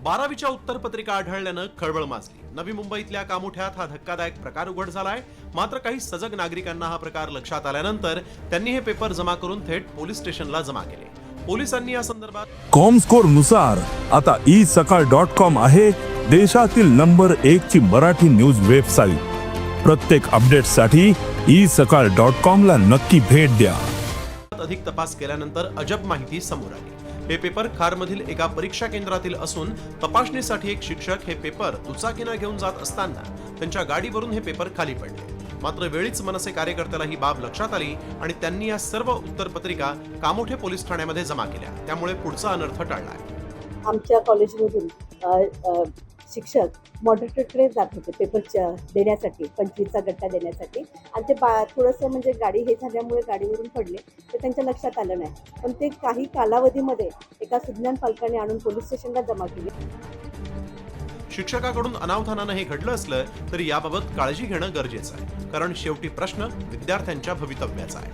12वीच्या उत्तरपत्रिका आढळल्यानं खळबळ माजली। नवी मुंबईतल्या कामोठ्यात हा धक्कादायक प्रकार उघड झालाय। मात्र काही सजग नागरिकांना हा प्रकार लक्षात आल्यानंतर त्यांनी हे पेपर जमा करून थेट पोलीस स्टेशनला जमा केले। पोलिसांनी या संदर्भात कॉमस्कोर नुसार आता isakal.com आहे देशातील नंबर 1 ची मराठी न्यूज वेबसाईट। प्रत्येक अपडेटसाठी isakal.com ला नक्की भेट द्या। अधिक तपास केल्यानंतर अजब माहिती समोर आली। हे पेपर खारमधील एका परीक्षा केंद्रातील असून तपासणीसाठी एक शिक्षक हे पेपर दुचाकीने घेऊन जात असताना त्यांच्या गाडीवरून हे पेपर खाली पडले। मात्र वेळीच मनसे कार्यकर्त्याला ही बाब लक्षात आली आणि त्यांनी या सर्व उत्तरपत्रिका कामोठे पोलीस ठाण्यामध्ये जमा केल्या। त्यामुळे पुढचा अनर्थ टळला। आमच्या कॉलेजमधून शिक्षक मॉडरेटरकडे जात होते पेपर देण्यासाठी, 25चा गट्टा देण्यासाठी, आणि ते थोडंसं म्हणजे गाडी हे झाल्यामुळे गाडीवरून पडले, तर त्यांच्या लक्षात आलं नाही। पण ते काही कालावधीमध्ये एका सुज्ञान पालकाने आणून पोलीस स्टेशनला जमा केले। शिक्षकाकडून अनावधानानं हे घडलं असलं तरी याबाबत काळजी घेणं गरजेचं आहे, कारण शेवटी प्रश्न विद्यार्थ्यांच्या भवितव्याचा आहे।